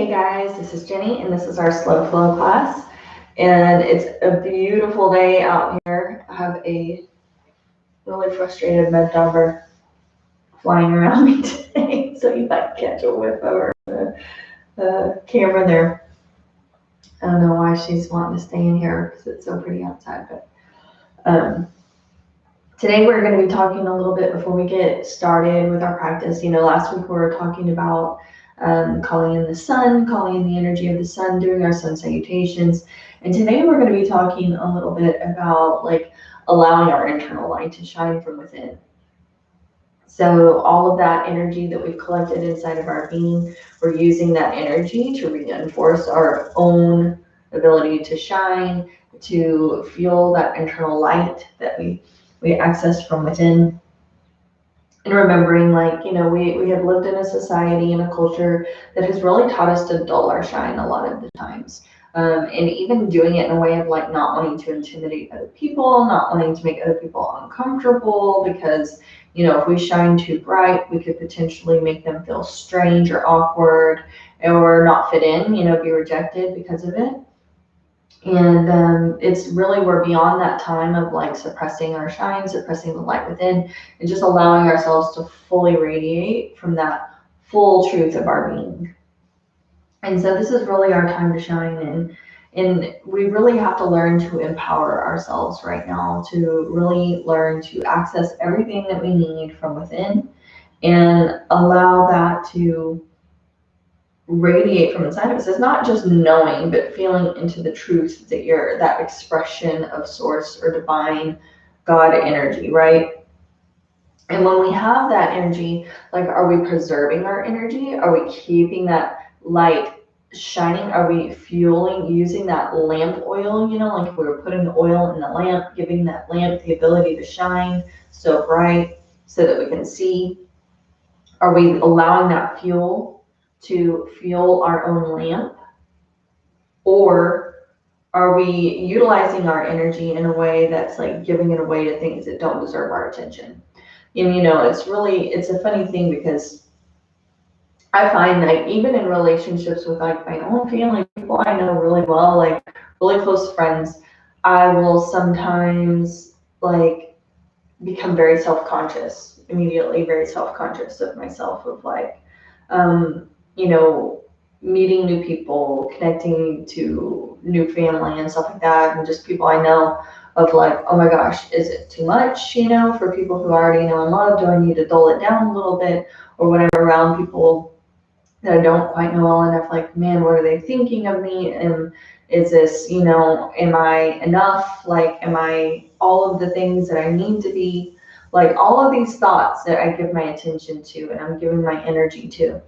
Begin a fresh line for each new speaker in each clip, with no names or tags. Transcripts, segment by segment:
Hey guys, this is Jenny and this is our slow flow class. And it's a beautiful day out here. I have a really frustrated med dogger flying around me today, so you might catch a whiff over the camera there. I don't know why she's wanting to stay in here because it's so pretty outside, but today we're going to be talking a little bit before we get started with our practice. Last week we were talking about calling in the sun, calling in the energy of the sun, doing our sun salutations. And today we're going to be talking a little bit about allowing our internal light to shine from within. So all of that energy that we've collected inside of our being, we're using that energy to reinforce our own ability to shine, to fuel that internal light that we access from within. And remembering, we have lived in a society and a culture that has really taught us to dull our shine a lot of the times. And even doing it in a way of not wanting to intimidate other people, not wanting to make other people uncomfortable, because, if we shine too bright, we could potentially make them feel strange or awkward or not fit in, be rejected because of it. And we're beyond that time of suppressing our shine, suppressing the light within, and just allowing ourselves to fully radiate from that full truth of our being. And so this is really our time to shine, and we really have to learn to empower ourselves right now, to really learn to access everything that we need from within and allow that to radiate from inside of us. It's not just knowing, but feeling into the truth that you're that expression of source or divine God energy, right? And when we have that energy, are we preserving our energy? Are we keeping that light shining? Are we fueling, using that lamp oil, if we were putting the oil in the lamp, giving that lamp the ability to shine so bright so that we can see? Are we allowing that fuel to fuel our own lamp? Or are we utilizing our energy in a way that's giving it away to things that don't deserve our attention? And it's a funny thing, because I find that even in relationships with my own family, people I know really well, really close friends, I will sometimes become very self-conscious, immediately very self-conscious of myself, of meeting new people, connecting to new family and stuff like that, and just people I know, of oh my gosh, is it too much, for people who I already know and love? Do I need to dull it down a little bit? Or when I'm around people that I don't quite know well enough, man, what are they thinking of me? And is this, am I enough? Am I all of the things that I need to be? All of these thoughts that I give my attention to and I'm giving my energy to.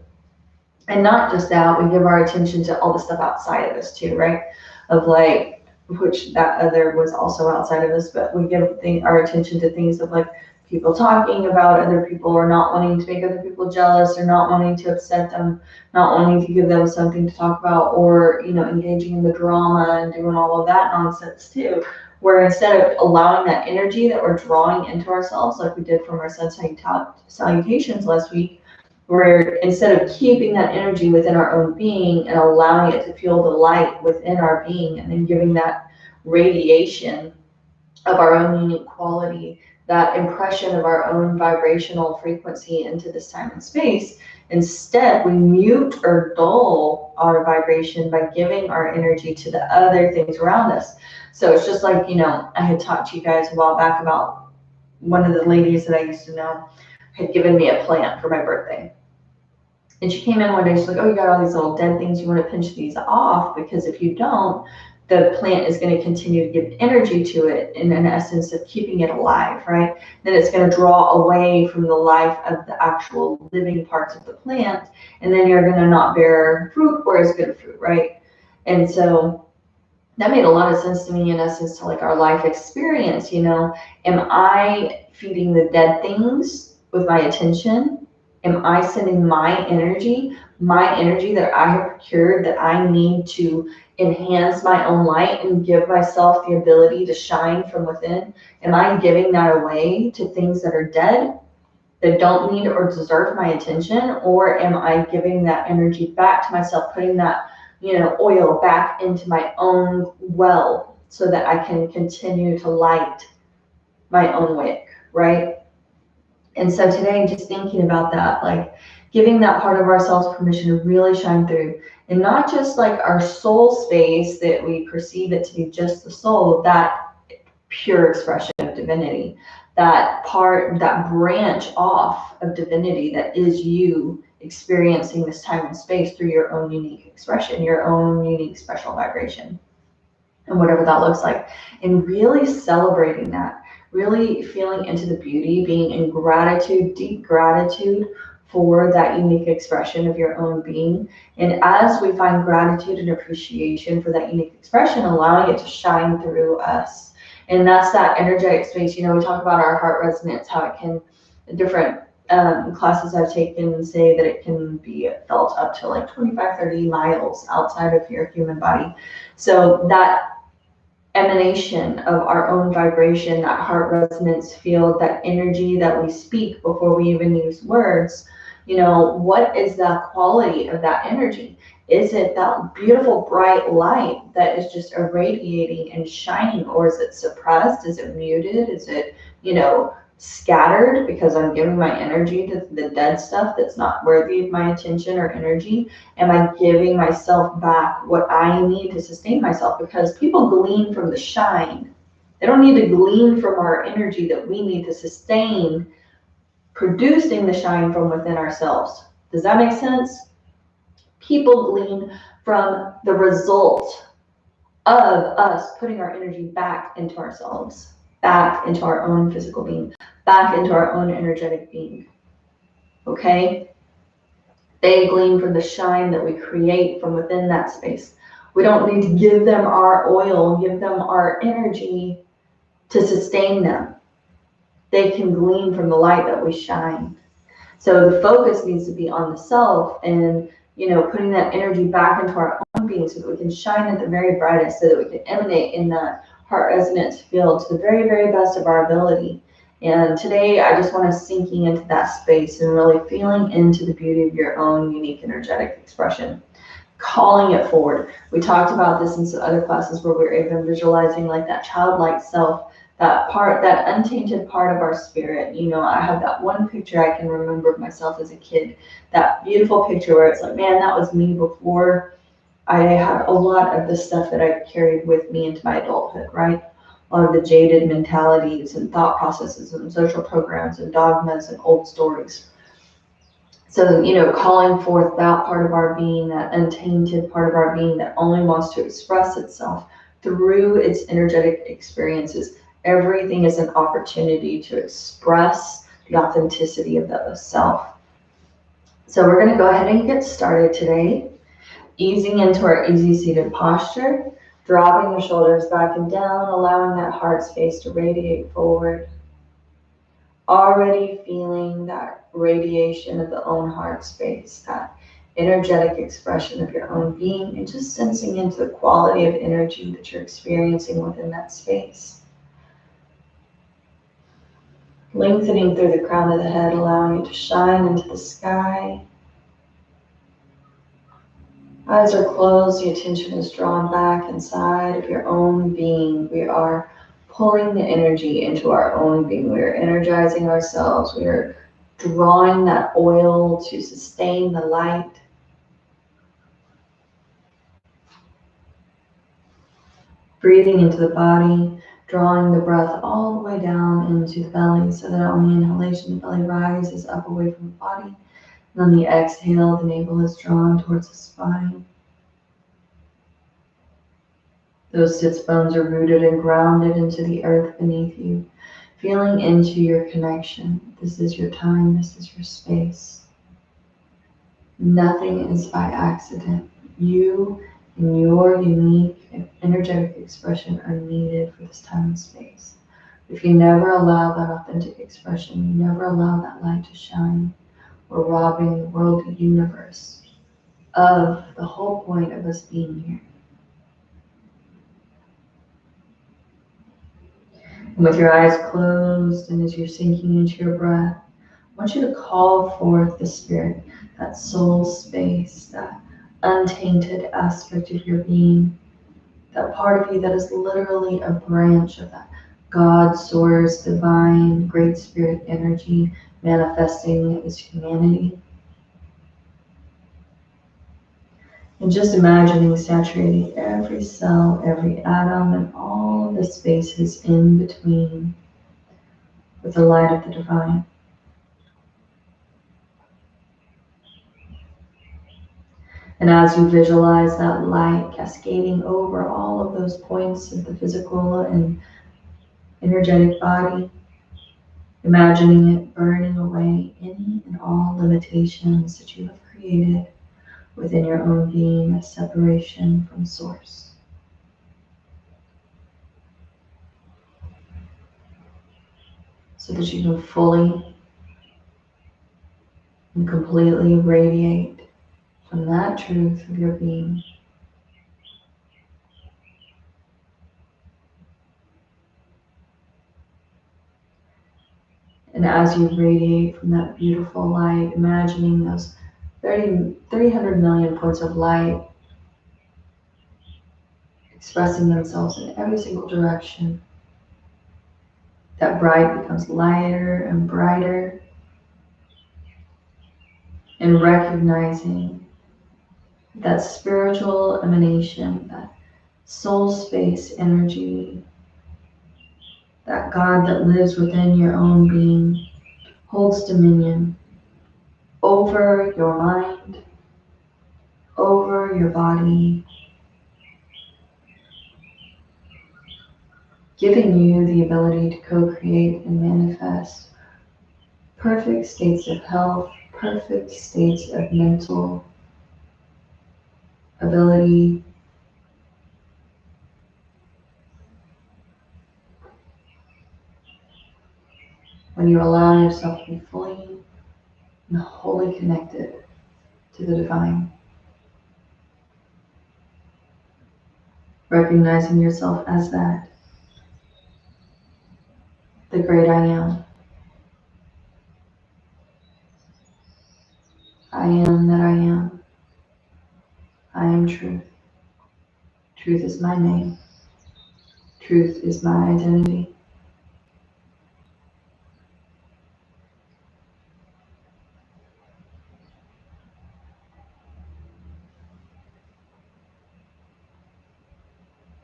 And not just that, we give our attention to all the stuff outside of us too, right? Of which that other was also outside of us, but we give our attention to things of people talking about other people, or not wanting to make other people jealous, or not wanting to upset them, not wanting to give them something to talk about, or, engaging in the drama and doing all of that nonsense too. Where instead of allowing that energy that we're drawing into ourselves, like we did from our sun salutations last week, where instead of keeping that energy within our own being and allowing it to fuel the light within our being, and then giving that radiation of our own unique quality, that impression of our own vibrational frequency into this time and space, instead we mute or dull our vibration by giving our energy to the other things around us. So it's just I had talked to you guys a while back about one of the ladies that I used to know had given me a plant for my birthday. And she came in one day, she's like, oh, you got all these little dead things, you want to pinch these off, because if you don't, the plant is going to continue to give energy to it, in an essence of keeping it alive, right? Then it's going to draw away from the life of the actual living parts of the plant, and then you're going to not bear fruit or as good a fruit, right? And so that made a lot of sense to me, in essence, to our life experience. Am I feeding the dead things with my attention? Am I sending my energy that I have procured, that I need to enhance my own light and give myself the ability to shine from within? Am I giving that away to things that are dead? that don't need or deserve my attention? Or am I giving that energy back to myself, putting that, oil back into my own well so that I can continue to light my own wick, right? And so today, just thinking about that, like giving that part of ourselves permission to really shine through, and not just like our soul space that we perceive it to be just the soul, that pure expression of divinity, that part, that branch off of divinity that is you experiencing this time and space through your own unique expression, your own unique special vibration, and whatever that looks like. And really celebrating that, really feeling into the beauty, being in gratitude, deep gratitude for that unique expression of your own being. And as we find gratitude and appreciation for that unique expression, allowing it to shine through us. And that's that energetic space. We talk about our heart resonance, how it can, different classes I've taken say that it can be felt up to like 25, 30 miles outside of your human body. So that emanation of our own vibration, that heart resonance field, that energy that we speak before we even use words, what is the quality of that energy? Is it that beautiful bright light that is just irradiating and shining, or is it suppressed? Is it muted? Is it, scattered because I'm giving my energy to the dead stuff that's not worthy of my attention or energy? Am I giving myself back what I need to sustain myself? Because people glean from the shine. They don't need to glean from our energy that we need to sustain producing the shine from within ourselves. Does that make sense? People glean from the result of us putting our energy back into ourselves, back into our own physical being, back into our own energetic being. Okay? They glean from the shine that we create from within that space. We don't need to give them our oil, give them our energy to sustain them. They can glean from the light that we shine. So the focus needs to be on the self and, putting that energy back into our own being so that we can shine at the very brightest, so that we can emanate in that heart resonance field to the very, very best of our ability. And today I just want us sinking into that space and really feeling into the beauty of your own unique energetic expression, calling it forward. We talked about this in some other classes where we were even visualizing like that childlike self, that part, that untainted part of our spirit. I have that one picture I can remember of myself as a kid, that beautiful picture where it's like, man, that was me before I had a lot of the stuff that I carried with me into my adulthood, right? A lot of the jaded mentalities and thought processes and social programs and dogmas and old stories. So, calling forth that part of our being, that untainted part of our being that only wants to express itself through its energetic experiences. Everything is an opportunity to express the authenticity of the self. So we're going to go ahead and get started today, easing into our easy seated posture, dropping the shoulders back and down, allowing that heart space to radiate forward. Already feeling that radiation of the own heart space, that energetic expression of your own being, and just sensing into the quality of energy that you're experiencing within that space. Lengthening through the crown of the head, allowing it to shine into the sky. Eyes are closed, the attention is drawn back inside of your own being. We are pulling the energy into our own being. We are energizing ourselves. We are drawing that oil to sustain the light. Breathing into the body, drawing the breath all the way down into the belly so that on the inhalation, the belly rises up away from the body. And on the exhale, the navel is drawn towards the spine. Those sits bones are rooted and grounded into the earth beneath you, feeling into your connection. This is your time, this is your space. Nothing is by accident. You and your unique and energetic expression are needed for this time and space. If you never allow that authentic expression, you never allow that light to shine, we're robbing the world, the universe, of the whole point of us being here. And with your eyes closed and as you're sinking into your breath, I want you to call forth the spirit, that soul space, that untainted aspect of your being, that part of you that is literally a branch of that God, source, divine, great spirit energy manifesting as humanity. And just imagining saturating every cell, every atom, and all of the spaces in between with the light of the divine. And as you visualize that light cascading over all of those points of the physical and energetic body, imagining it burning away any and all limitations that you have created within your own being as separation from source. So that you can fully and completely radiate from that truth of your being. And as you radiate from that beautiful light, imagining those 300 million points of light expressing themselves in every single direction, that bright becomes lighter and brighter, and recognizing that spiritual emanation, that soul space energy, that God that lives within your own being holds dominion over your mind, over your body, giving you the ability to co-create and manifest perfect states of health, perfect states of mental ability, when you allow yourself to be fully and wholly connected to the divine. Recognizing yourself as that, the great I am. I am that I am. I am truth. Truth is my name. Truth is my identity.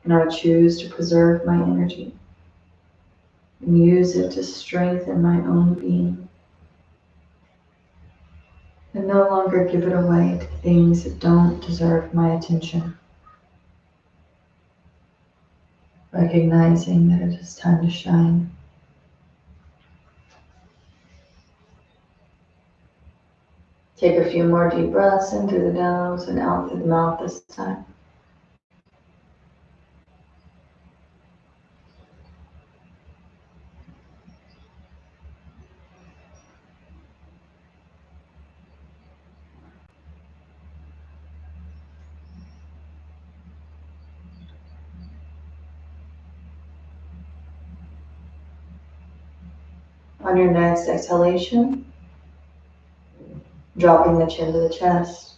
And I choose to preserve my energy and use it to strengthen my own being, and no longer give it away to things that don't deserve my attention. Recognizing that it is time to shine. Take a few more deep breaths in through the nose and out through the mouth this time. On your next exhalation, dropping the chin to the chest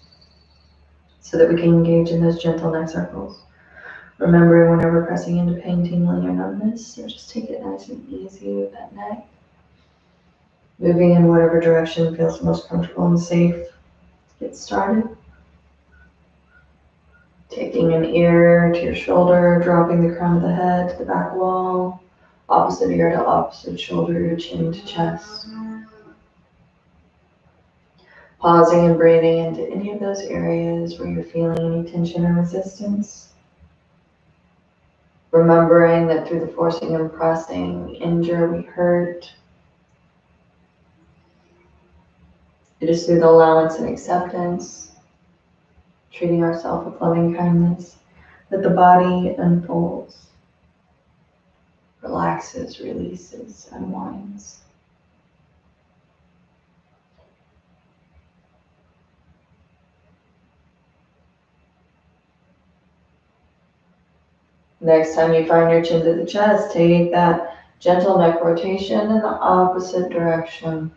so that we can engage in those gentle neck circles. Remembering whenever pressing into pain, tingling, or numbness, so just take it nice and easy with that neck. Moving in whatever direction feels most comfortable and safe. Get started. Taking an ear to your shoulder, dropping the crown of the head to the back wall, opposite ear to opposite shoulder, chin to chest. Pausing and breathing into any of those areas where you're feeling any tension or resistance. Remembering that through the forcing and pressing, we injure, we hurt. It is through the allowance and acceptance, treating ourselves with loving kindness, that the body unfolds, relaxes, releases, unwinds. Next time you find your chin to the chest, take that gentle neck rotation in the opposite direction.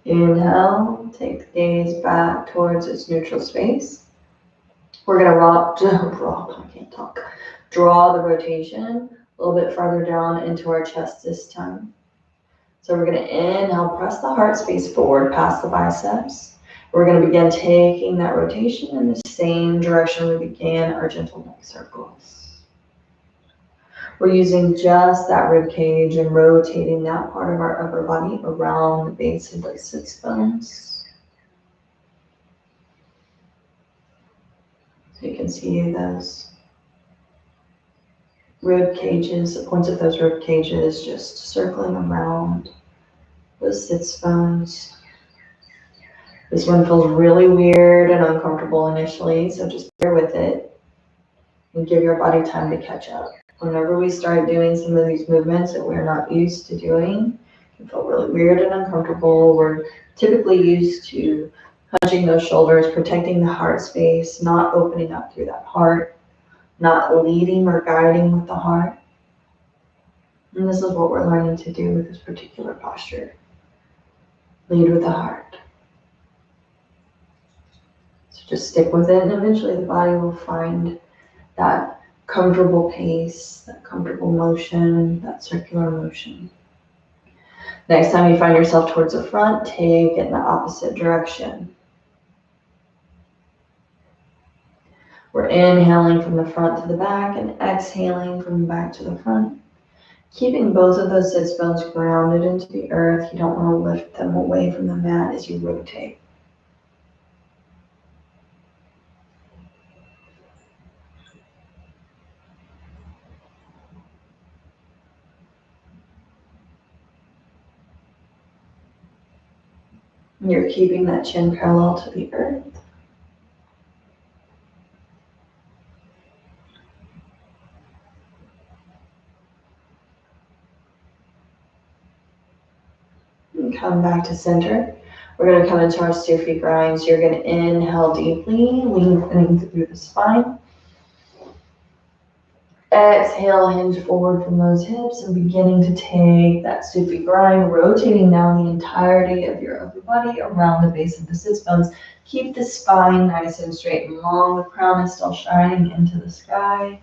Inhale, take the gaze back towards its neutral space. We're gonna draw the rotation a little bit farther down into our chest this time. So we're gonna inhale, press the heart space forward past the biceps. We're gonna begin taking that rotation in the same direction we began our gentle neck circles. We're using just that rib cage and rotating that part of our upper body around the base of the sits bones. So you can see those rib cages, the points of those rib cages just circling around those sits bones. This one feels really weird and uncomfortable initially, so just bear with it and give your body time to catch up. Whenever we start doing some of these movements that we're not used to doing, it can feel really weird and uncomfortable. We're typically used to hunching those shoulders, protecting the heart space, not opening up through that heart, not leading or guiding with the heart. And this is what we're learning to do with this particular posture. Lead with the heart. So just stick with it, and eventually the body will find that comfortable pace, that comfortable motion, that circular motion. Next time you find yourself towards the front, take it in the opposite direction. We're inhaling from the front to the back and exhaling from the back to the front. Keeping both of those sits bones grounded into the earth. You don't want to lift them away from the mat as you rotate. You're keeping that chin parallel to the earth. And come back to center. We're going to come into our Sufi grind. So you're going to inhale deeply, lengthening through the spine. Exhale, hinge forward from those hips and beginning to take that Sufi grind, rotating down the entirety of your upper body around the base of the sits bones. Keep the spine nice and straight and long. The crown is still shining into the sky.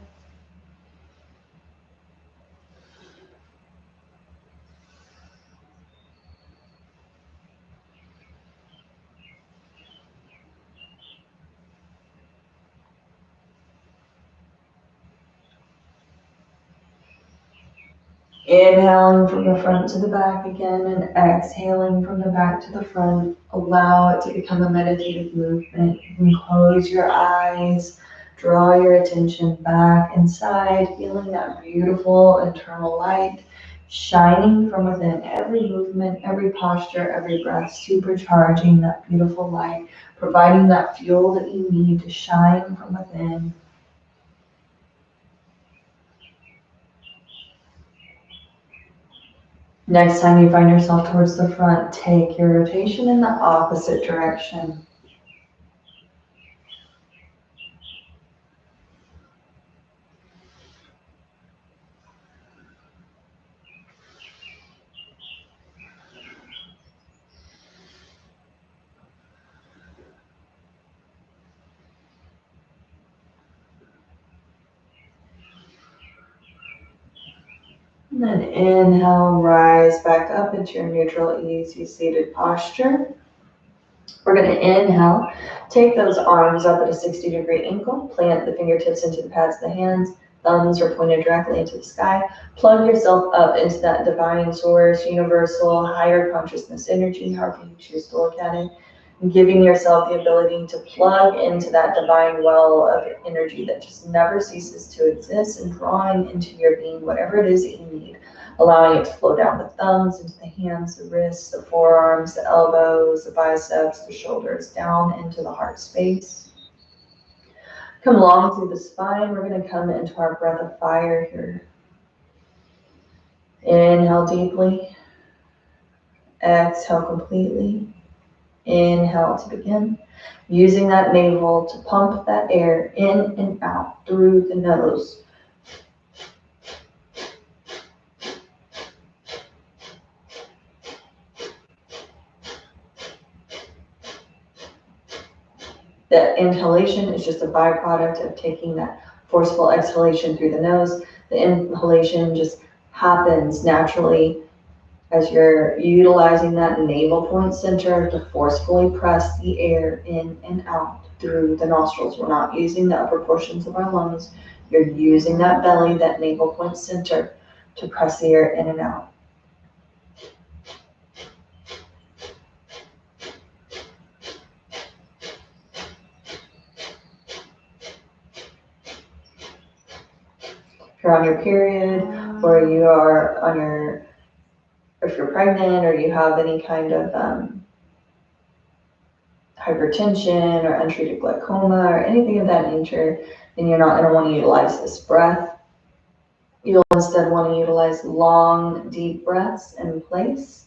Inhaling from the front to the back again and exhaling from the back to the front. Allow it to become a meditative movement. You can close your eyes, draw your attention back inside, feeling that beautiful internal light shining from within. Every movement, every posture, every breath, supercharging that beautiful light, providing that fuel that you need to shine from within. Next time you find yourself towards the front, take your rotation in the opposite direction. And then inhale, rise back up into your neutral, easy seated posture. We're going to inhale, take those arms up at a 60-degree angle, plant the fingertips into the pads of the hands, thumbs are pointed directly into the sky. Plug yourself up into that divine source, universal, higher consciousness energy, however you choose to look at it. And giving yourself the ability to plug into that divine well of energy that just never ceases to exist, and drawing into your being whatever it is that you need, allowing it to flow down the thumbs, into the hands, the wrists, the forearms, the elbows, the biceps, the shoulders, down into the heart space. Come long through the spine. We're going to come into our breath of fire here. Inhale deeply. Exhale completely. Inhale to begin. Using that navel to pump that air in and out through the nose. The inhalation is just a byproduct of taking that forceful exhalation through the nose. The inhalation just happens naturally as you're utilizing that navel point center to forcefully press the air in and out through the nostrils. We're not using the upper portions of our lungs. You're using that belly, that navel point center, to press the air in and out. If you're on your period, or you are on your, if you're pregnant, or you have any kind of hypertension or untreated glaucoma or anything of that nature, then you're not going to want to utilize this breath. You'll instead want to utilize long, deep breaths in place.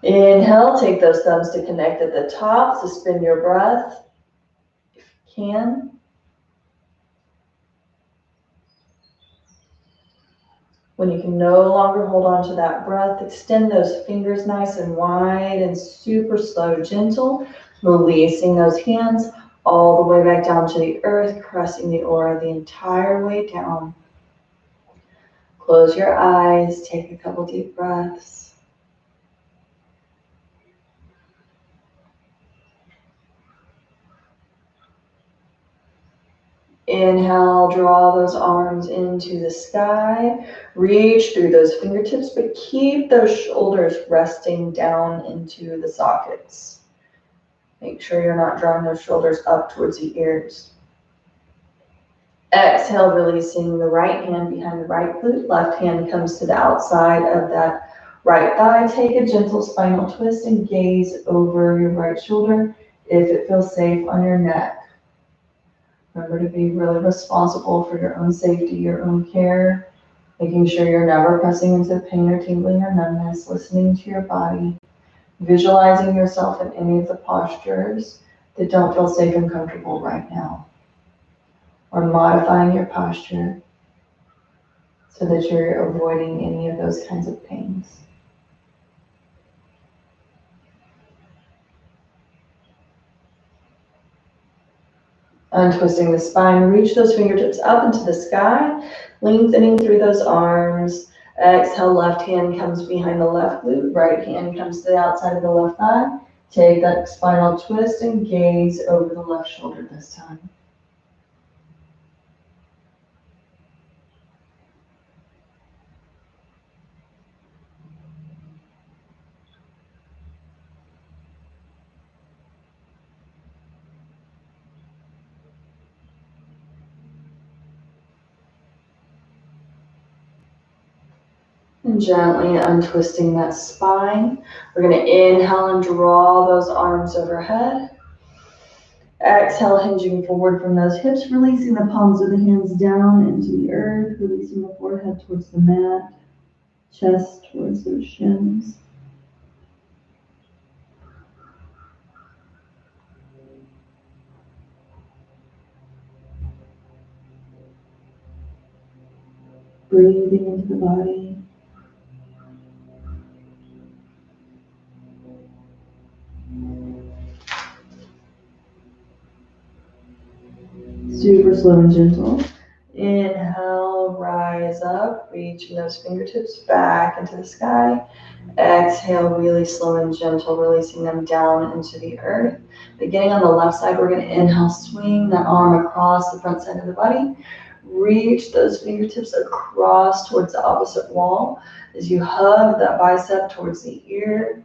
Inhale, take those thumbs to connect at the top, suspend your breath if you can. When you can no longer hold on to that breath, extend those fingers nice and wide and super slow, gentle, releasing those hands all the way back down to the earth, caressing the aura the entire way down. Close your eyes, take a couple deep breaths. Inhale, draw those arms into the sky. Reach through those fingertips, but keep those shoulders resting down into the sockets. Make sure you're not drawing those shoulders up towards the ears. Exhale, releasing the right hand behind the right glute. Left hand comes to the outside of that right thigh. Take a gentle spinal twist and gaze over your right shoulder if it feels safe on your neck. Remember to be really responsible for your own safety, your own care, making sure you're never pressing into pain or tingling or numbness, listening to your body, visualizing yourself in any of the postures that don't feel safe and comfortable right now, or modifying your posture so that you're avoiding any of those kinds of pains. Untwisting the spine, reach those fingertips up into the sky, lengthening through those arms. Exhale, left hand comes behind the left glute, right hand comes to the outside of the left thigh. Take that spinal twist and gaze over the left shoulder this time. And gently untwisting that spine. We're going to inhale and draw those arms overhead. Exhale, hinging forward from those hips, releasing the palms of the hands down into the earth, releasing the forehead towards the mat, chest towards those shins. Breathing into the body. Super slow and gentle. Inhale, rise up, reaching those fingertips back into the sky. Exhale, really slow and gentle, releasing them down into the earth. Beginning on the left side, we're going to inhale, swing that arm across the front side of the body. Reach those fingertips across towards the opposite wall as you hug that bicep towards the ear.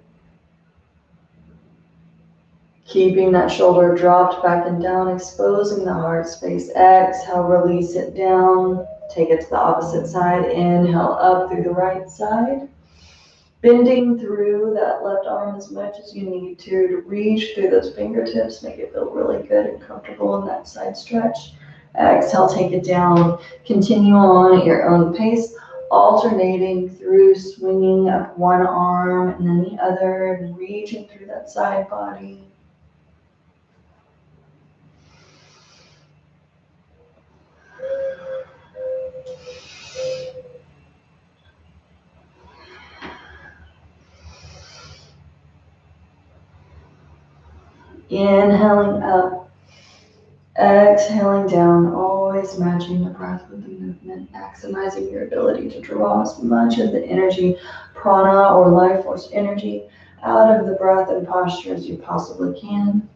Keeping that shoulder dropped back and down, exposing the heart space. Exhale, release it down. Take it to the opposite side. Inhale up through the right side. Bending through that left arm as much as you need to reach through those fingertips. Make it feel really good and comfortable in that side stretch. Exhale, take it down. Continue on at your own pace, alternating through swinging up one arm and then the other, and reaching through that side body. Inhaling up, exhaling down, always matching the breath with the movement, maximizing your ability to draw as much of the energy, prana or life force energy, out of the breath and posture as you possibly can.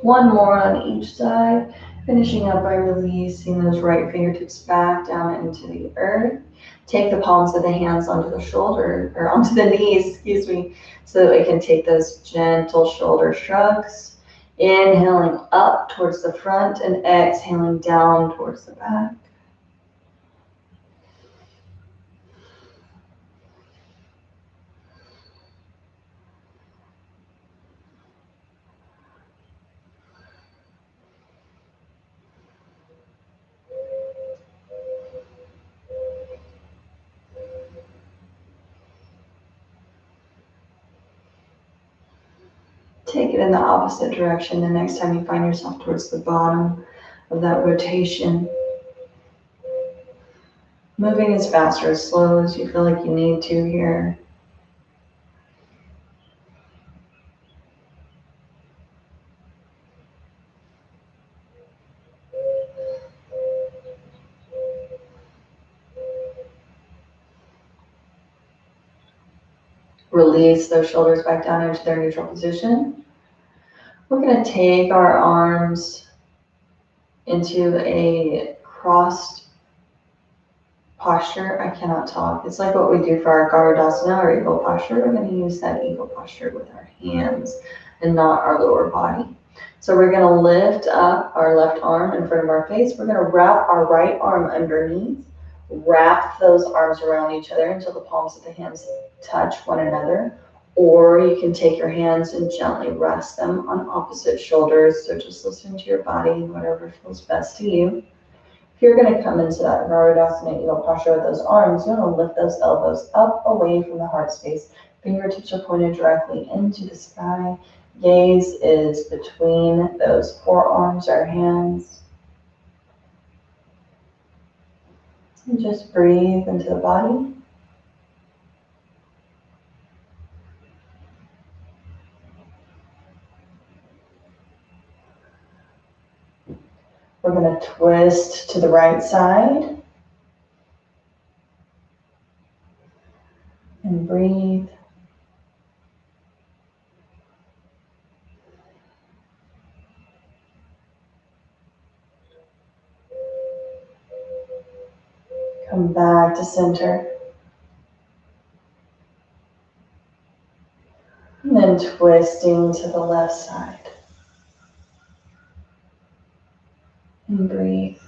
One more on each side, finishing up by releasing those right fingertips back down into the earth. Take the palms of the hands onto the shoulder, or onto the knees, excuse me, so that we can take those gentle shoulder shrugs. Inhaling up towards the front and exhaling down towards the back. Take it in the opposite direction the next time you find yourself towards the bottom of that rotation. Moving as fast or as slow as you feel like you need to here. Release those shoulders back down into their neutral position. We're going to take our arms into a crossed posture. I cannot talk. It's like what we do for our Garudasana or eagle posture. We're going to use that eagle posture with our hands and not our lower body. So we're going to lift up our left arm in front of our face. We're going to wrap our right arm underneath. Wrap those arms around each other until the palms of the hands touch one another. Or you can take your hands and gently rest them on opposite shoulders. So just listen to your body and whatever feels best to you. If you're going to come into that Garudasana eagle posture with those arms, you want to lift those elbows up away from the heart space. Fingertips are pointed directly into the sky. Gaze is between those forearms or hands. And just breathe into the body. We're going to twist to the right side. And breathe. Come back to center. And then twisting to the left side. And breathe.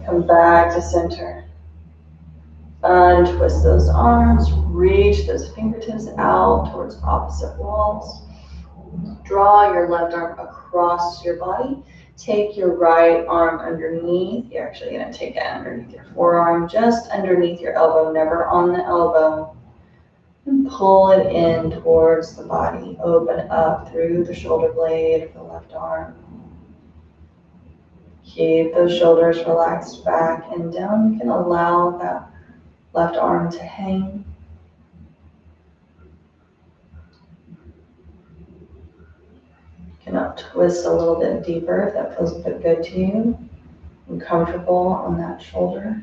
Come back to center. Untwist those arms, reach those fingertips out towards opposite walls. Draw your left arm across your body. Take your right arm underneath. You're actually going to take it underneath your forearm, just underneath your elbow, never on the elbow. And pull it in towards the body. Open up through the shoulder blade of the left arm. Keep those shoulders relaxed back and down. You can allow that left arm to hang. You can twist a little bit deeper if that feels a bit good to you and comfortable on that shoulder.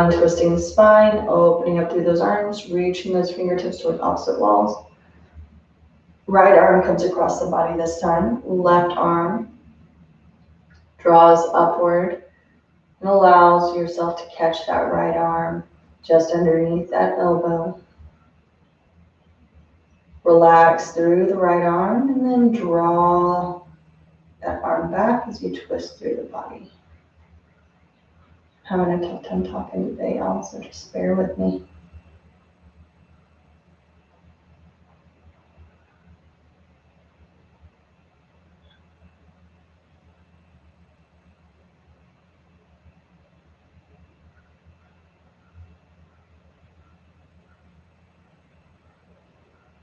Untwisting the spine, opening up through those arms, reaching those fingertips toward opposite walls. Right arm comes across the body this time. Left arm draws upward and allows yourself to catch that right arm just underneath that elbow. Relax through the right arm and then draw that arm back as you twist through the body. I'm having a tough time talking today, y'all, so just bear with me.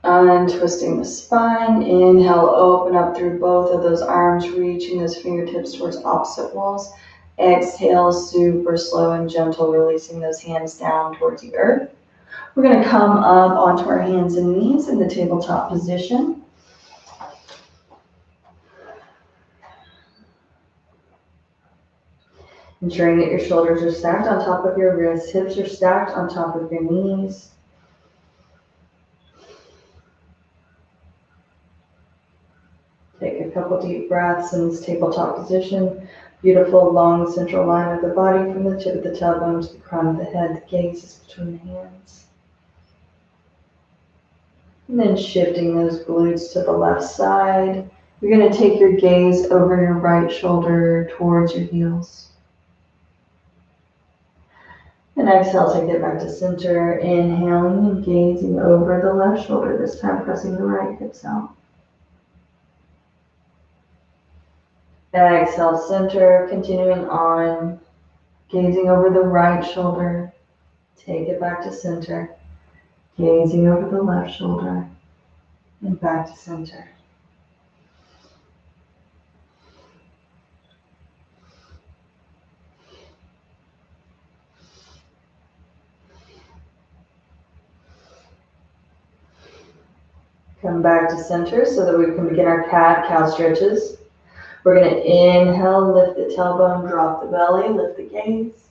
Untwisting the spine. Inhale, open up through both of those arms, reaching those fingertips towards opposite walls. Exhale, super slow and gentle, releasing those hands down towards the earth. We're going to come up onto our hands and knees in the tabletop position. Ensuring that your shoulders are stacked on top of your wrists, hips are stacked on top of your knees. Take a couple deep breaths in this tabletop position. Beautiful long central line of the body from the tip of the tailbone to the crown of the head. The gaze is between the hands. And then shifting those glutes to the left side. You're going to take your gaze over your right shoulder towards your heels. And exhale, take it back to center. Inhaling and gazing over the left shoulder, this time pressing the right hips out. Exhale, center, continuing on, gazing over the right shoulder. Take it back to center. Gazing over the left shoulder and back to center. Come back to center so that we can begin our cat-cow stretches. We're going to inhale, lift the tailbone, drop the belly, lift the gaze.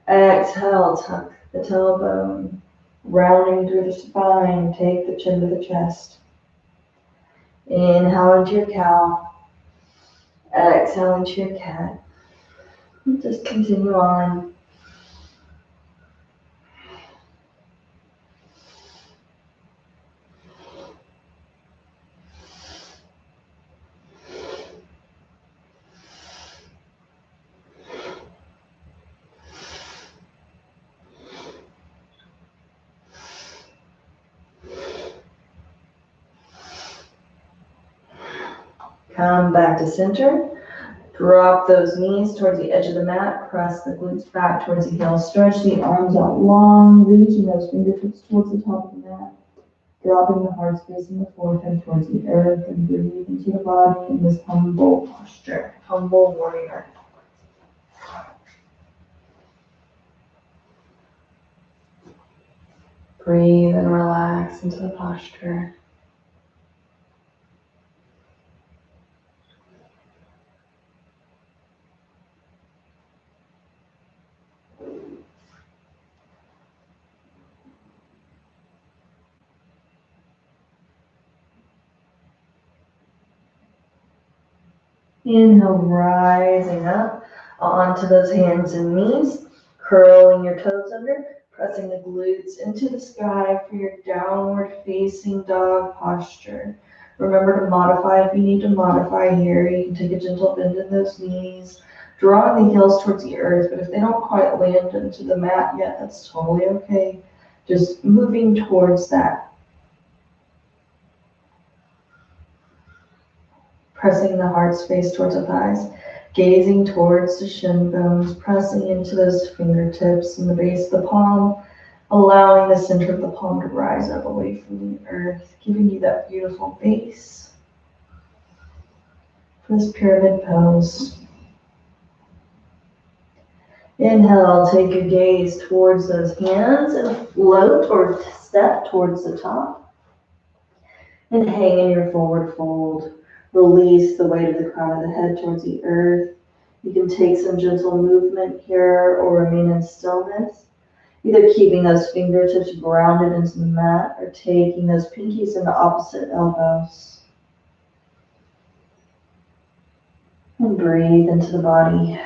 Exhale, tuck the tailbone, rounding through the spine, take the chin to the chest. Inhale into your cow. Exhale into your cat. Just continue on. Come back to center. Drop those knees towards the edge of the mat. Press the glutes back towards the heels. Stretch the arms out long, reaching those fingertips towards the top of the mat. Dropping the heart space in the forehead towards the earth and breathe into your body in this humble posture. Humble warrior. Breathe and relax into the posture. Inhale, rising up onto those hands and knees, curling your toes under, pressing the glutes into the sky for your downward facing dog posture. Remember to modify if you need to modify here. You can take a gentle bend in those knees, draw the heels towards the earth, but if they don't quite land into the mat yet, that's totally okay. Just moving towards that. Pressing the heart space towards the thighs, gazing towards the shin bones, pressing into those fingertips and the base of the palm, allowing the center of the palm to rise up away from the earth, giving you that beautiful base for this pyramid pose. Inhale, take your gaze towards those hands and float or step towards the top. And hang in your forward fold. Release the weight of the crown of the head towards the earth. You can take some gentle movement here or remain in stillness, either keeping those fingertips grounded into the mat or taking those pinkies into opposite elbows. And breathe into the body.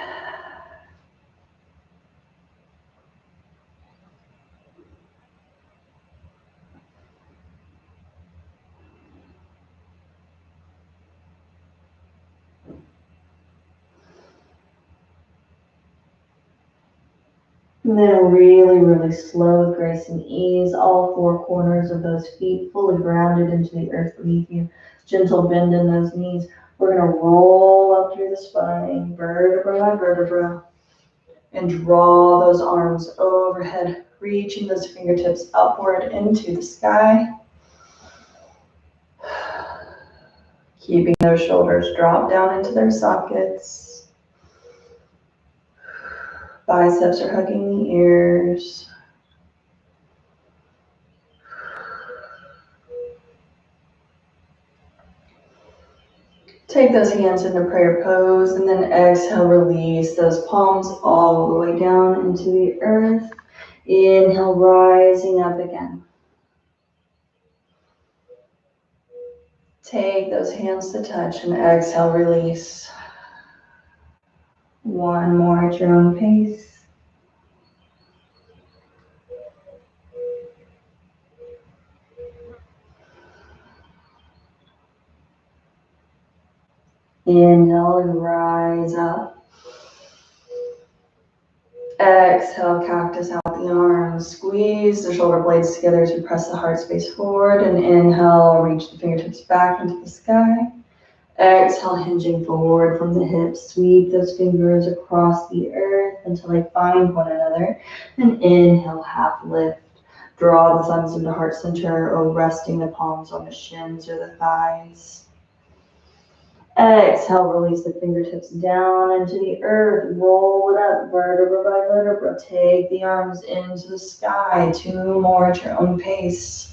And then really, really slow with grace and ease, all four corners of those feet fully grounded into the earth beneath you. Gentle bend in those knees. We're going to roll up through the spine, vertebra by vertebra, and draw those arms overhead, reaching those fingertips upward into the sky. Keeping those shoulders drop down into their sockets. Biceps are hugging the ears. Take those hands into prayer pose and then exhale, release those palms all the way down into the earth. Inhale, rising up again. Take those hands to touch and exhale, release. One more at your own pace. Inhale and rise up. Exhale, cactus out the arms. Squeeze the shoulder blades together as you press the heart space forward. And inhale, reach the fingertips back into the sky. Exhale, hinging forward from the hips. Sweep those fingers across the earth until they find one another. And inhale, half lift. Draw the thumbs into heart center or resting the palms on the shins or the thighs. Exhale, release the fingertips down into the earth. Roll it up, vertebra by vertebra. Take the arms into the sky. Two more at your own pace.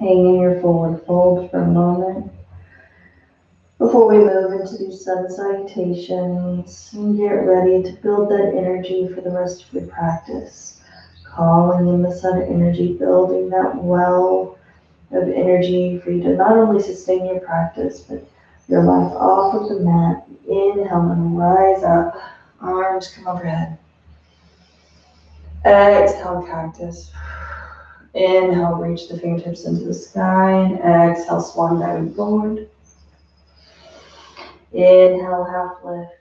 Hang in your forward fold for a moment before we move into these sun salutations and get ready to build that energy for the rest of your practice. Calling in the sun energy, building that well of energy for you to not only sustain your practice, but your life off of the mat. Inhale and rise up. Arms come overhead. Exhale, cactus. Inhale, reach the fingertips into the sky, and exhale, swan dive forward. Inhale, half lift.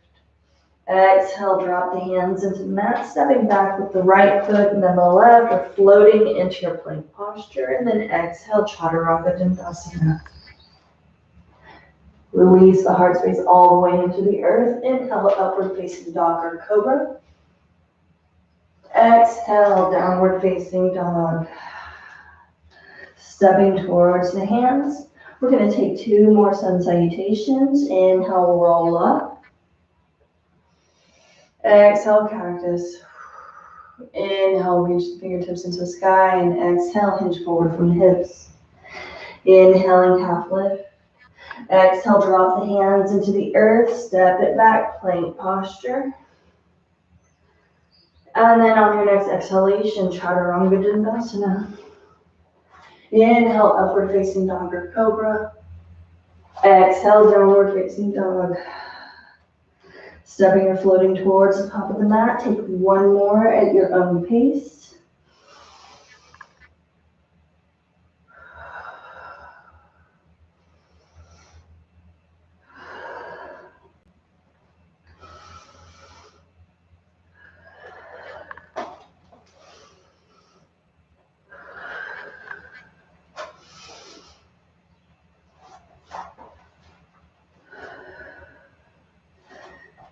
Exhale, drop the hands into the mat, stepping back with the right foot and then the left, or floating into your plank posture, and then exhale, Chaturanga Dandasana. Release the heart space all the way into the earth. Inhale, upward facing dog or cobra. Exhale, downward facing dog. Stepping towards the hands. We're going to take two more sun salutations. Inhale, roll up. Exhale, cactus. Inhale, reach the fingertips into the sky, and exhale, hinge forward from the hips. Inhaling, half lift. Exhale, drop the hands into the earth, step it back, plank posture. And then on your next exhalation, Chaturanga Dandasana. Inhale, upward facing dog or cobra. Exhale, downward facing dog. Stepping or floating towards the top of the mat. Take one more at your own pace.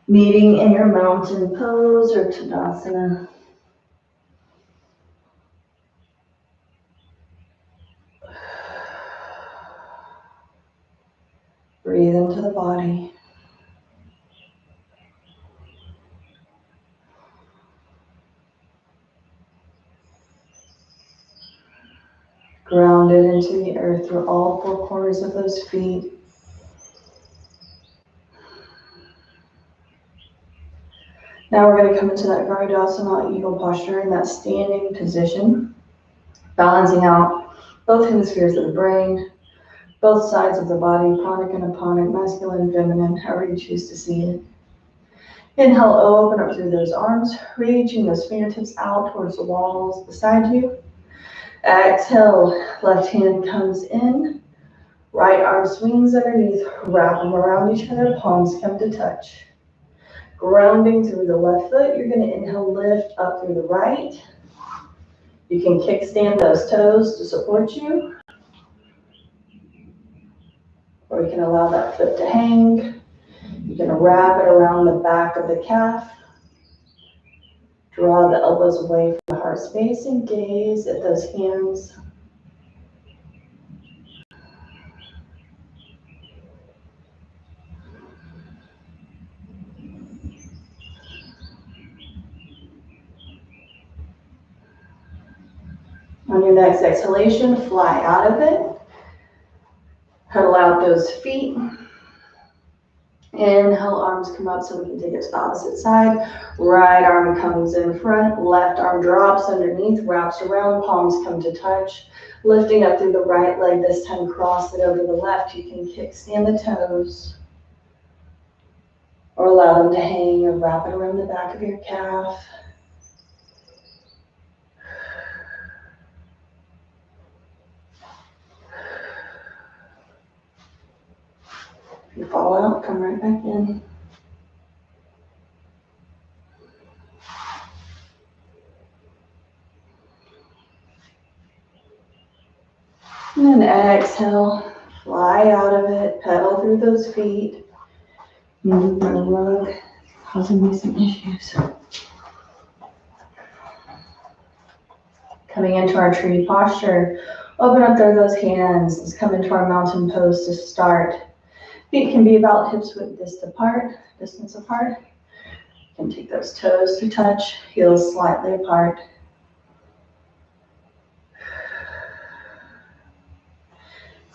Meeting in your mountain pose or Tadasana. Breathe into the body. Grounded into the earth through all four corners of those feet. Now we're going to come into that Garudasana eagle posture in that standing position, balancing out both hemispheres of the brain, both sides of the body, pranic and aponic, masculine, feminine, however you choose to see it. Inhale, open up through those arms, reaching those fingertips out towards the walls beside you. Exhale, left hand comes in, right arm swings underneath, wrap them around each other, palms come to touch. Grounding through the left foot, you're going to inhale, lift up through the right. You can kickstand those toes to support you, or you can allow that foot to hang. You can wrap it around the back of the calf. Draw the elbows away from the heart space and gaze at those hands. On your next exhalation, fly out of it. Huddle out those feet. Inhale, arms come up so we can take it to the opposite side. Right arm comes in front, left arm drops underneath, wraps around, palms come to touch. Lifting up through the right leg, this time cross it over the left. You can kickstand the toes or allow them to hang or wrap it around the back of your calf. If you fall out, come right back in. And then exhale, fly out of it, pedal through those feet. Move my rug, causing me some issues. Coming into our tree posture, open up through those hands. Let's come into our mountain pose to start. Feet can be about hips width distance apart. You can take those toes to touch, heels slightly apart.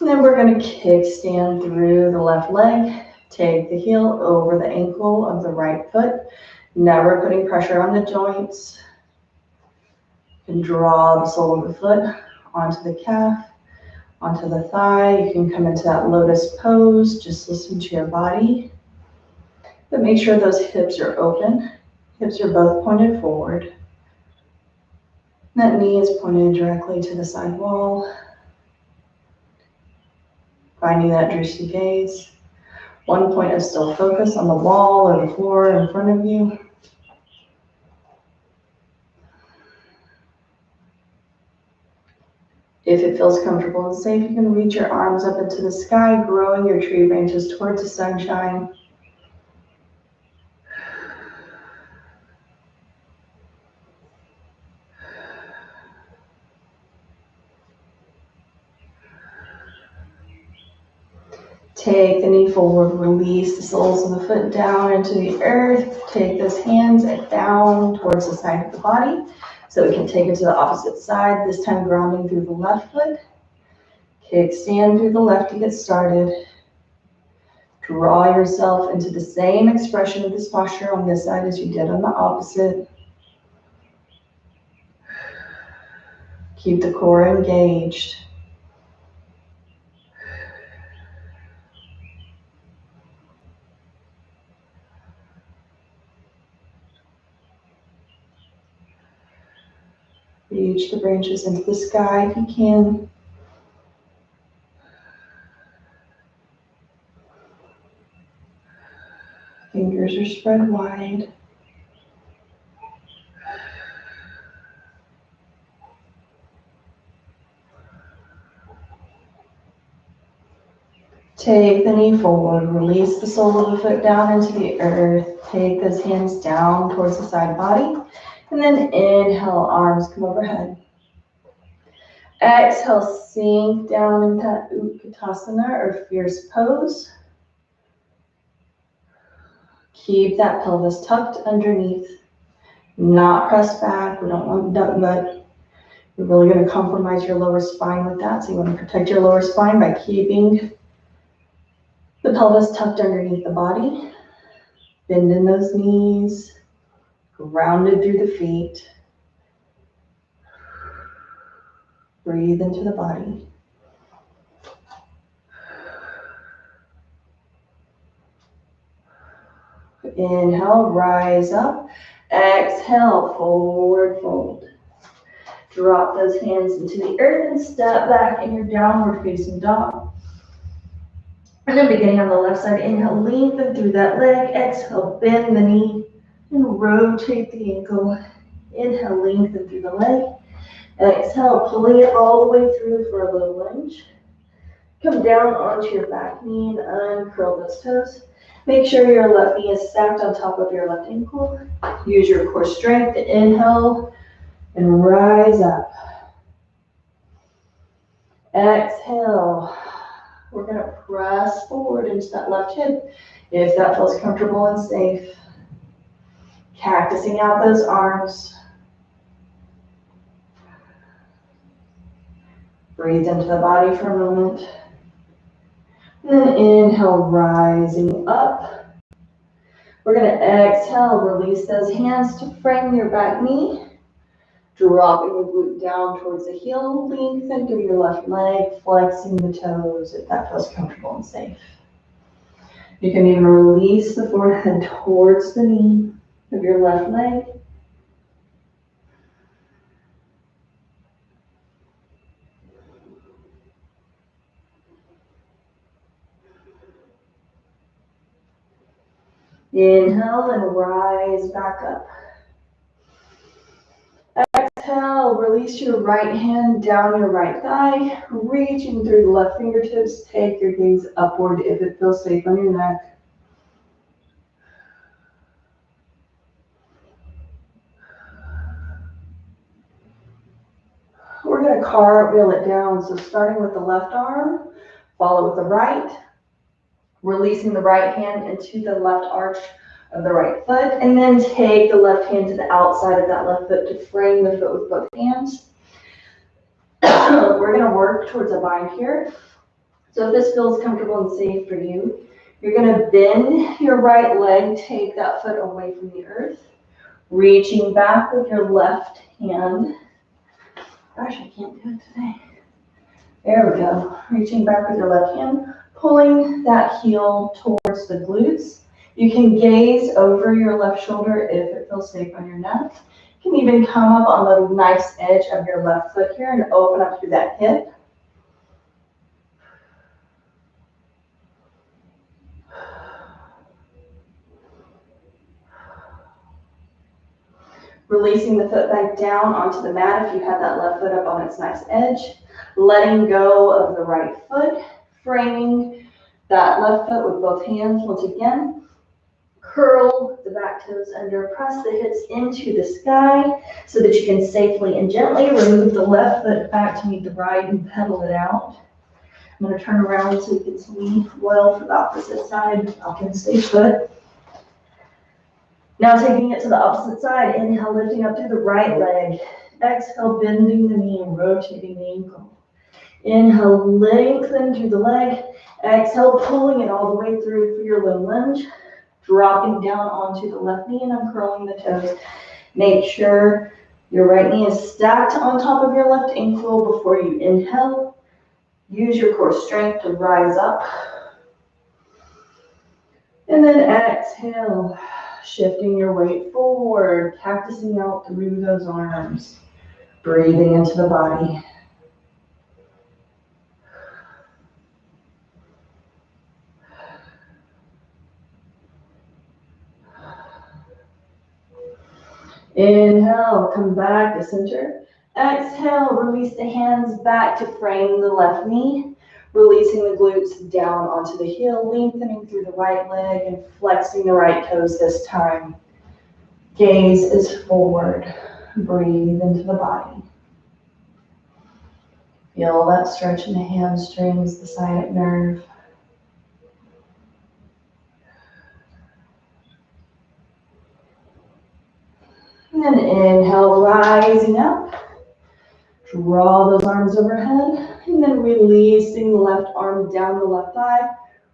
And then we're going to kickstand through the left leg. Take the heel over the ankle of the right foot, never putting pressure on the joints. You can draw the sole of the foot onto the calf, onto the thigh. You can come into that lotus pose. Just listen to your body. But make sure those hips are open. Hips are both pointed forward. That knee is pointed directly to the side wall. Finding that drishti gaze. One point of still focus on the wall or the floor in front of you. If it feels comfortable and safe, you can reach your arms up into the sky, growing your tree branches towards the sunshine. Take the knee forward, release the soles of the foot down into the earth. Take those hands down towards the side of the body so we can take it to the opposite side, this time grounding through the left foot. Kickstand through the left to get started. Draw yourself into the same expression of this posture on this side as you did on the opposite. Keep the core engaged. Reach the branches into the sky if you can. Fingers are spread wide. Take the knee forward, release the sole of the foot down into the earth. Take those hands down towards the side body. And then inhale, arms come overhead. Exhale, sink down into Utkatasana or fierce pose. Keep that pelvis tucked underneath, not pressed back. We don't want duck butt. You're really going to compromise your lower spine with that. So you want to protect your lower spine by keeping the pelvis tucked underneath the body. Bend in those knees, grounded through the feet. Breathe into the body. Inhale, rise up. Exhale, forward fold. Drop those hands into the earth and step back in your downward facing dog. And then beginning on the left side, inhale, lengthen through that leg. Exhale, bend the knee and rotate the ankle. Inhale, lengthen through the leg. Exhale, pulling it all the way through for a low lunge. Come down onto your back knee and uncurl those toes. Make sure your left knee is stacked on top of your left ankle. Use your core strength to inhale and rise up. Exhale. We're going to press forward into that left hip if that feels comfortable and safe. Cactusing out those arms. Breathe into the body for a moment. And then inhale, rising up. We're going to exhale, release those hands to frame your back knee. Dropping the glute down towards the heel, lengthen through your left leg, flexing the toes if that feels comfortable and safe. You can even release the forehead towards the knee of your left leg. Inhale and rise back up. Exhale, release your right hand down your right thigh, reaching through the left fingertips. Take your gaze upward if it feels safe on your neck. We're going to cartwheel it down. So starting with the left arm, follow with the right, releasing the right hand into the left arch of the right foot, and then take the left hand to the outside of that left foot to frame the foot with both hands. We're going to work towards a bind here. So if this feels comfortable and safe for you, you're going to bend your right leg, take that foot away from the earth, reaching back with your left hand. Gosh, I can't do it today. There we go. Reaching back with your left hand, pulling that heel towards the glutes. You can gaze over your left shoulder if it feels safe on your neck. You can even come up on the nice edge of your left foot here and open up through that hip. Releasing the foot back down onto the mat if you have that left foot up on its nice edge. Letting go of the right foot, framing that left foot with both hands once again. Curl the back toes under, press the hips into the sky so that you can safely and gently remove the left foot back to meet the right and pedal it out. I'm going to turn around so you can see well for the opposite side. I can stay put. Now taking it to the opposite side, inhale, lifting up through the right leg. Exhale, bending the knee and rotating the ankle. Inhale, lengthen through the leg. Exhale, pulling it all the way through for your low lunge. Dropping down onto the left knee and uncurling the toes. Make sure your right knee is stacked on top of your left ankle before you inhale. Use your core strength to rise up. And then exhale, shifting your weight forward, cactusing out through those arms. Breathing into the body. Inhale, come back to center. Exhale, release the hands back to frame the left knee.
Releasing the glutes down onto the heel, lengthening through the right leg and flexing the right toes this time. Gaze is forward. Breathe into the body. Feel that stretch in the hamstrings, the sciatic nerve. And then inhale, rising up. Draw those arms overhead, and then releasing the left arm down the left thigh.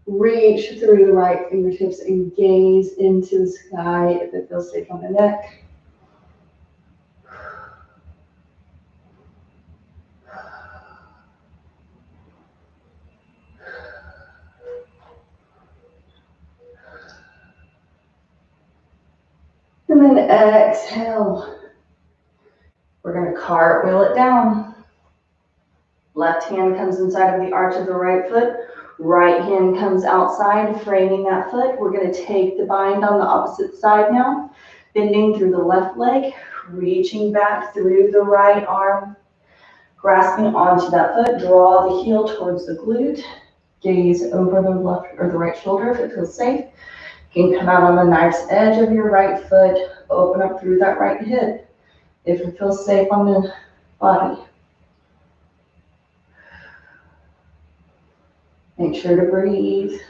Reach through the right fingertips and gaze into the sky if it feels safe on the neck. And then exhale. We're going to cartwheel it down. Left hand comes inside of the arch of the right foot. Right hand comes outside, framing that foot. We're going to take the bind on the opposite side now. Bending through the left leg, reaching back through the right arm. Grasping onto that foot, draw the heel towards the glute. Gaze over the left or the right shoulder if it feels safe. You can come out on the knife's edge of your right foot. Open up through that right hip if it feels safe on the body. Make sure to breathe.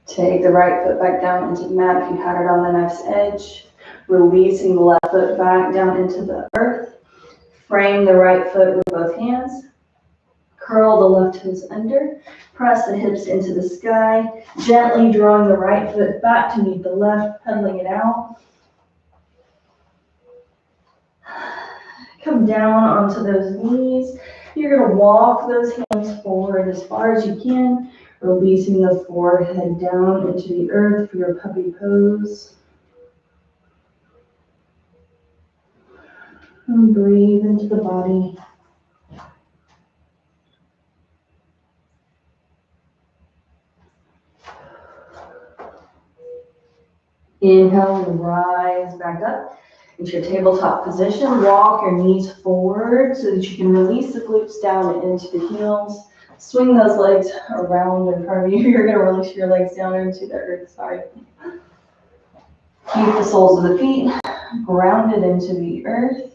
Take the right foot back down into the mat if you had it on the knife's edge. Releasing the left foot back down into the earth. Frame the right foot with both hands. Curl the left toes under. Press the hips into the sky. Gently drawing the right foot back to meet the left, pedaling it out. Come down onto those knees. You're going to walk those hands forward as far as you can, releasing the forehead down into the earth for your puppy pose. And breathe into the body. Inhale and rise back up into your tabletop position. Walk your knees forward so that you can release the glutes down into the heels. Swing those legs around in front of you. You're going to release your legs down into the earth. Sorry. Keep the soles of the feet grounded into the earth.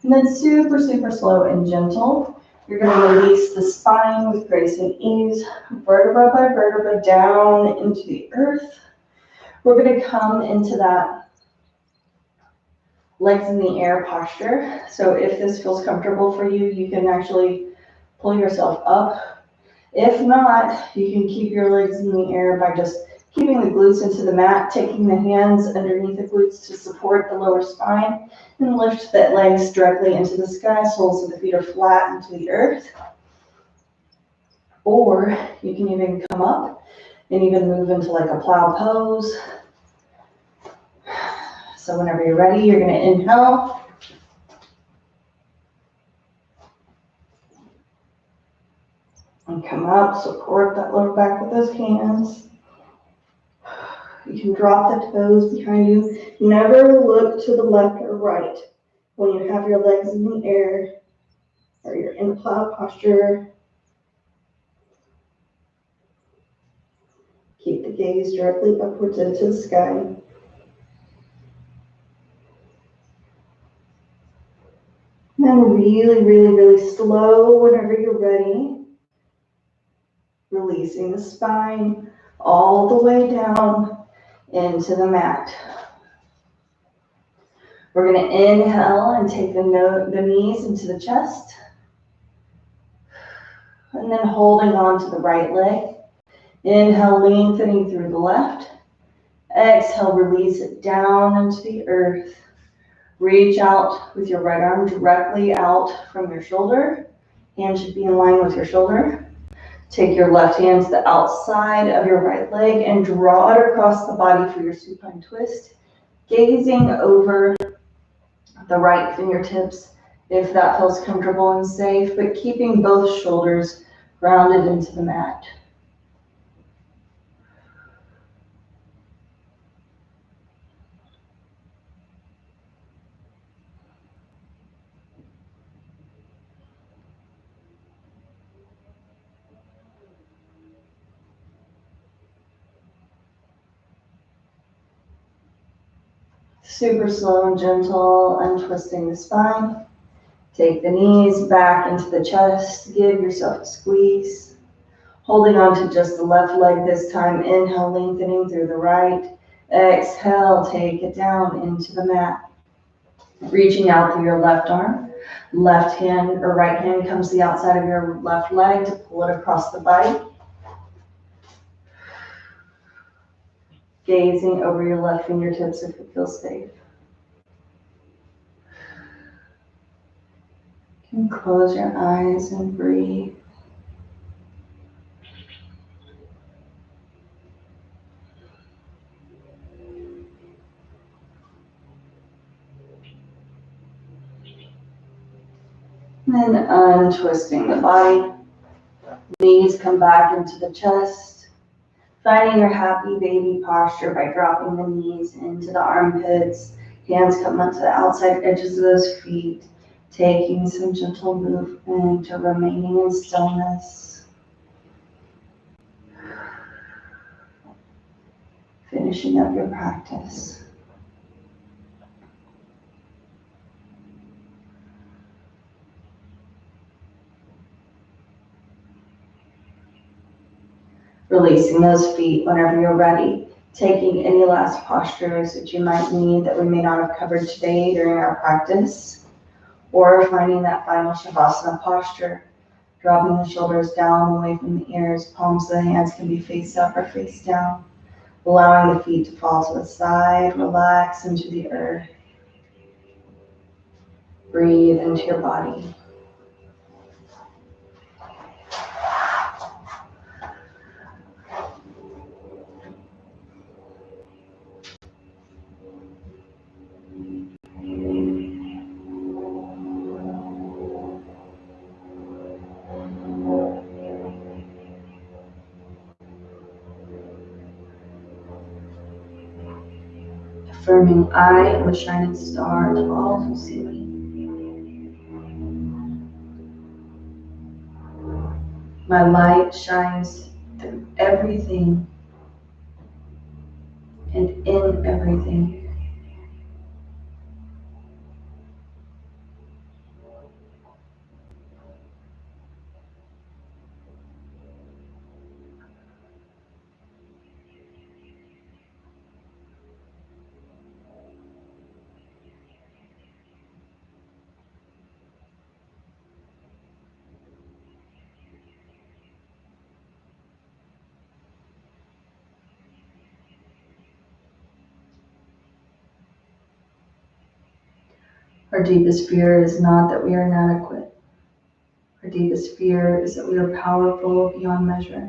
And then super, super slow and gentle, you're going to release the spine with grace and ease, vertebra by vertebra down into the earth. We're going to come into that legs in the air posture. So if this feels comfortable for you, you can actually pull yourself up. If not, you can keep your legs in the air by just keeping the glutes into the mat, taking the hands underneath the glutes to support the lower spine, and lift the legs directly into the sky. Soles of the feet are flat into the earth. Or you can even come up and even move into like a plow pose. So whenever you're ready, you're going to inhale. And come up, support that lower back with those hands. You can drop the toes behind you. Never look to the left or right when you have your legs in the air or you're in plow posture. Keep the gaze directly upwards into the sky. And then really, really, really slow whenever you're ready. Releasing the spine all the way down into the mat. We're going to inhale and take the knees into the chest. And then holding on to the right leg. Inhale, lengthening through the left. Exhale, release it down into the earth. Reach out with your right arm directly out from your shoulder. Hand should be in line with your shoulder. Take your left hand to the outside of your right leg and draw it across the body for your supine twist. Gazing over the right fingertips if that feels comfortable and safe, but keeping both shoulders grounded into the mat. Super slow and gentle, untwisting the spine. Take the knees back into the chest. Give yourself a squeeze. Holding on to just the left leg this time. Inhale, lengthening through the right. Exhale, take it down into the mat. Reaching out through your left arm. Left hand or right hand comes to the outside of your left leg to pull it across the body. Gazing over your left fingertips if it feels safe. You can close your eyes and breathe. And then untwisting the body. Knees come back into the chest. Finding your happy baby posture by dropping the knees into the armpits. Hands come onto the outside edges of those feet. Taking some gentle movement to remaining in stillness. Finishing up your practice. Releasing those feet whenever you're ready. Taking any last postures that you might need that we may not have covered today during our practice. Or finding that final Shavasana posture. Dropping the shoulders down away from the ears. Palms of the hands can be face up or face down. Allowing the feet to fall to the side. Relax into the earth. Breathe into your body. Affirming, I am a shining star to all who see me. My light shines through everything and in everything. Our deepest fear is not that we are inadequate. Our deepest fear is that we are powerful beyond measure.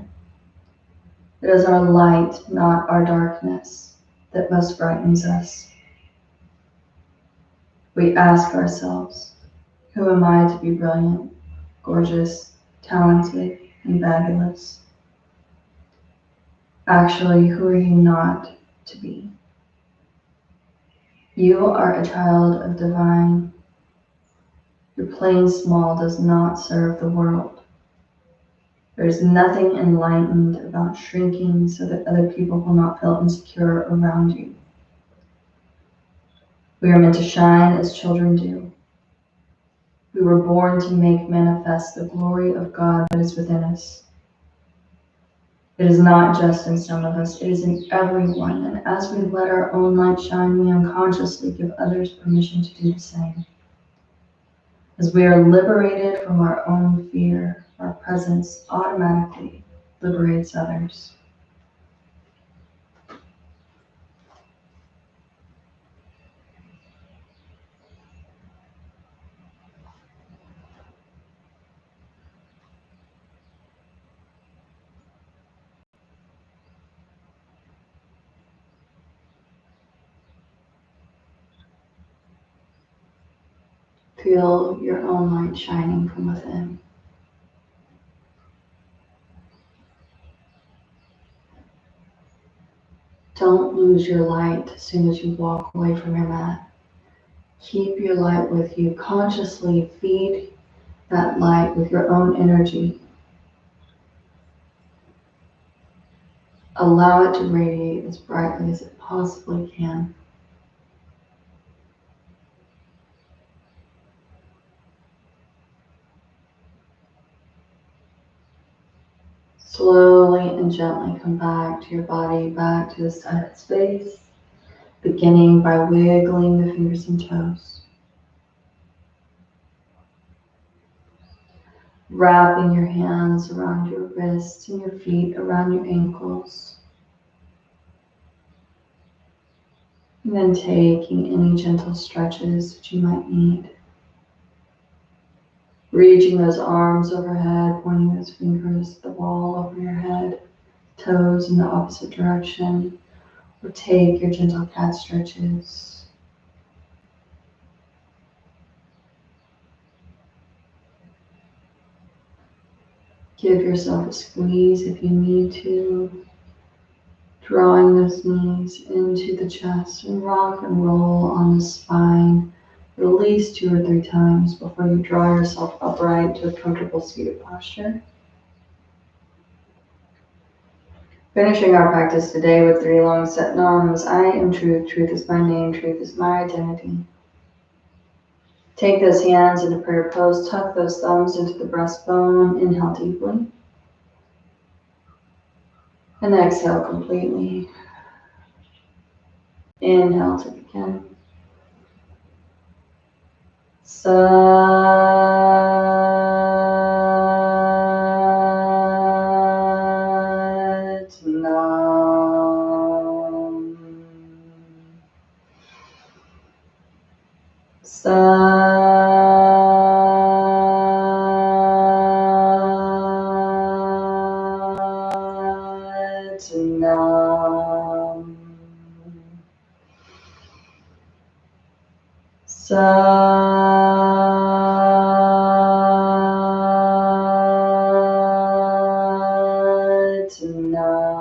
It is our light, not our darkness, that most frightens us. We ask ourselves, who am I to be brilliant, gorgeous, talented, and fabulous? Actually, who are you not to be? You are a child of divine. Your plain small does not serve the world. There is nothing enlightened about shrinking so that other people will not feel insecure around you. We are meant to shine as children do. We were born to make manifest the glory of God that is within us. It is not just in some of us, it is in everyone. And as we let our own light shine, we unconsciously give others permission to do the same. As we are liberated from our own fear, our presence automatically liberates others. Feel your own light shining from within. Don't lose your light as soon as you walk away from your mat. Keep your light with you. Consciously feed that light with your own energy. Allow it to radiate as brightly as it possibly can.
Slowly and gently come back to your body, back to the silent space, beginning by wiggling the fingers and toes. Wrapping your hands around your wrists and your feet around your ankles. And then taking any gentle stretches that you might need. Reaching those arms overhead, pointing those fingers at the wall over your head, toes in the opposite direction, or take your gentle cat stretches. Give yourself a squeeze if you need to, drawing those knees into the chest and rock and roll on the spine at least 2 or 3 times before you draw yourself upright to a comfortable seated posture. Finishing our practice today with 3 long Sat Nams. I am truth, truth is my name, truth is my identity. Take those hands into prayer pose, tuck those thumbs into the breastbone, inhale deeply. And exhale completely. Inhale to begin. Sat Nam. Sat Nam. Sat Nam.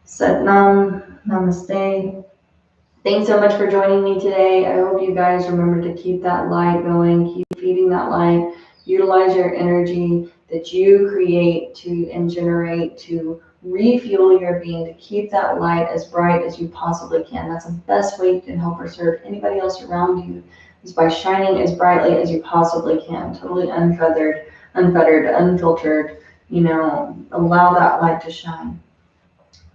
Sat Nam. Namaste. Thanks so much for joining me today. I hope you guys remember to keep that light going, keep feeding that light, utilize your energy that you create to and generate to refuel your being, to keep that light as bright as you possibly can. That's the best way you can help or serve anybody else around you, is by shining as brightly as you possibly can, totally unfettered, unfiltered, allow that light to shine.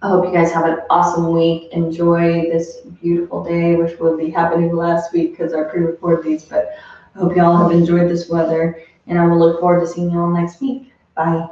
I hope you guys have an awesome week. Enjoy this beautiful day, which will be happening last week because I pre-record these, but I hope you all have enjoyed this weather, and I will look forward to seeing you all next week. Bye.